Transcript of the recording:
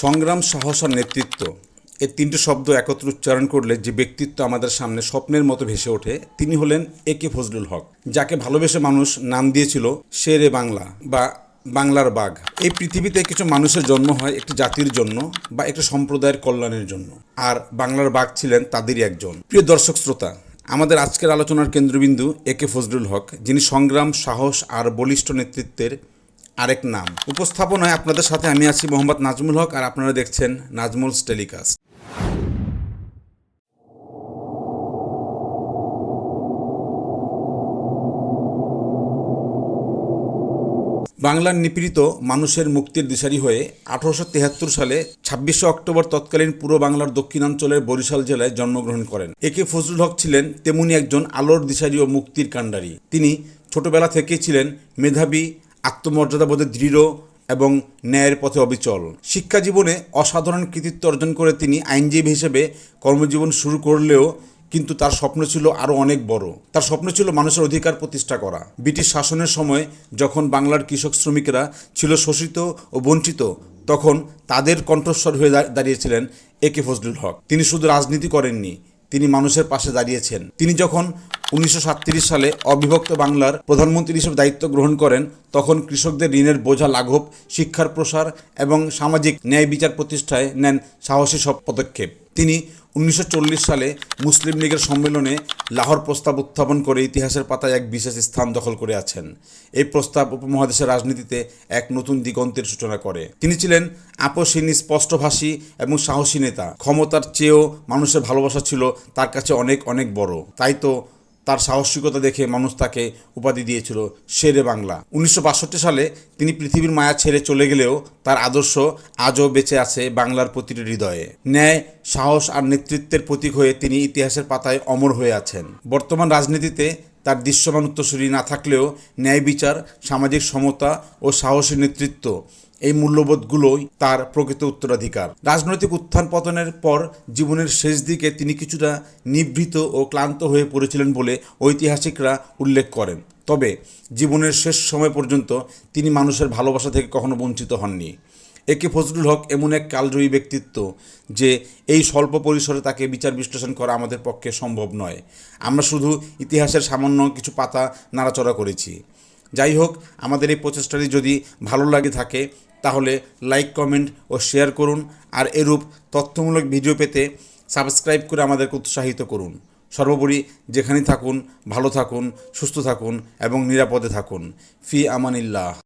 সংগ্রাম, সাহস আর নেতৃত্ব, এই তিনটি শব্দ একত্র উচ্চারণ করলে যে ব্যক্তিত্ব আমাদের সামনে স্বপ্নের মতো ভেসে ওঠে তিনি হলেন একে ফজলুল হক, যাকে ভালোবেসে মানুষ নাম দিয়েছিল শেরে বাংলা বা বাংলার বাঘ। এই পৃথিবীতে কিছু মানুষের জন্ম হয় একটি জাতির জন্য বা একটা সম্প্রদায়ের কল্যাণের জন্য, আর বাংলার বাঘ ছিলেন তাদেরই একজন। প্রিয় দর্শক শ্রোতা, আমাদের আজকের আলোচনার কেন্দ্রবিন্দু একে ফজলুল হক, যিনি সংগ্রাম, সাহস আর বলিষ্ঠ নেতৃত্বের আরেক নাম। উপস্থাপনায় আপনাদের সাথে আমি আছি মোহাম্মদ নাজমুল হক, আর আপনারা দেখছেন নাজমুলস টেলিকাস্ট। বাংলার নিপীড়িত মানুষের মুক্তির দিশারি হয়ে 1873 সালে 26শে অক্টোবর তৎকালীন পুরো বাংলার দক্ষিণাঞ্চলের বরিশাল জেলায় জন্মগ্রহণ করেন। একে ফজলুল হক ছিলেন তেমনি একজন আলোর দিশারি ও মুক্তির কাণ্ডারি। তিনি ছোটবেলা থেকেই ছিলেন মেধাবী, আত্মমর্যাদাবোধে দৃঢ় এবং ন্যায়ের পথে অবিচল। শিক্ষা জীবনে অসাধারণ কৃতিত্ব অর্জন করে তিনি আইনজীবী হিসেবে কর্মজীবন শুরু করলেও কিন্তু তার স্বপ্ন ছিল আরও অনেক বড়। তার স্বপ্ন ছিল মানুষের অধিকার প্রতিষ্ঠা করা। ব্রিটিশ শাসনের সময় যখন বাংলার কৃষক শ্রমিকেরা ছিল শোষিত ও বঞ্চিত, তখন তাদের কণ্ঠস্বর হয়ে দাঁড়িয়েছিলেন একে ফজলুল হক। তিনি শুধু রাজনীতি করেননি, তিনি মানুষের পাশে দাঁড়িয়েছেন। তিনি যখন 1937 সালে অবিভক্ত বাংলার প্রধানমন্ত্রী হিসেবে দায়িত্ব গ্রহণ করেন, তখন কৃষকদের ঋণের বোঝা লাঘব, শিক্ষার প্রসার এবং সামাজিক ন্যায় বিচার প্রতিষ্ঠায় নেন সাহসী সব পদক্ষেপ। তিনি 1940 সালে মুসলিম লীগের সম্মেলনে লাহোর প্রস্তাব উত্থাপন করে ইতিহাসের পাতায় এক বিশেষ স্থান দখল করে আছেন। এই প্রস্তাব উপমহাদেশের রাজনীতিতে এক নতুন দিগন্তের সূচনা করে। তিনি ছিলেন আপোষহীন, স্পষ্টভাষী এবং সাহসী নেতা। ক্ষমতার চেয়েও মানুষের ভালোবাসা ছিল তার কাছে অনেক অনেক বড়। তাই তো তার সাহসিকতা দেখে মানুষ তাকে উপাধি দিয়েছিল শেরে বাংলা। 1962 সালে তিনি পৃথিবীর মায়া ছেড়ে চলে গেলেও তার আদর্শ আজও বেঁচে আছে বাংলার প্রতিটি হৃদয়ে। ন্যায়, সাহস আর নেতৃত্বের প্রতীক হয়ে তিনি ইতিহাসের পাতায় অমর হয়ে আছেন। বর্তমান রাজনীতিতে তার দৃশ্যমান উত্তরসূরি না থাকলেও ন্যায় বিচার, সামাজিক সমতা ও সাহসী নেতৃত্ব, এই মূল্যবোধগুলোই তার প্রকৃত উত্তরাধিকার। রাজনৈতিক উত্থান পতনের পর জীবনের শেষ দিকে তিনি কিছুটা নিভৃত ও ক্লান্ত হয়ে পড়েছিলেন বলে ঐতিহাসিকরা উল্লেখ করেন। তবে জীবনের শেষ সময় পর্যন্ত তিনি মানুষের ভালোবাসা থেকে কখনো বঞ্চিত হননি। একে ফজলুল হক এমন এক কালজয়ী ব্যক্তিত্ব যে এই স্বল্প পরিসরে তাকে বিচার বিশ্লেষণ করা আমাদের পক্ষে সম্ভব নয়। আমরা শুধু ইতিহাসের সামান্য কিছু পাতা নাড়াচড়া করেছি। যাই হোক, আমাদের এই প্রচেষ্টাটি যদি ভালো লাগে থাকে তাহলে লাইক, কমেন্ট ও শেয়ার করুন, আর এরূপ তথ্যমূলক ভিডিও পেতে সাবস্ক্রাইব করে আমাদেরকে উৎসাহিত করুন। সর্বোপরি যেখানেই থাকুন ভালো থাকুন, সুস্থ থাকুন এবং নিরাপদে থাকুন। ফি আমানিল্লাহ।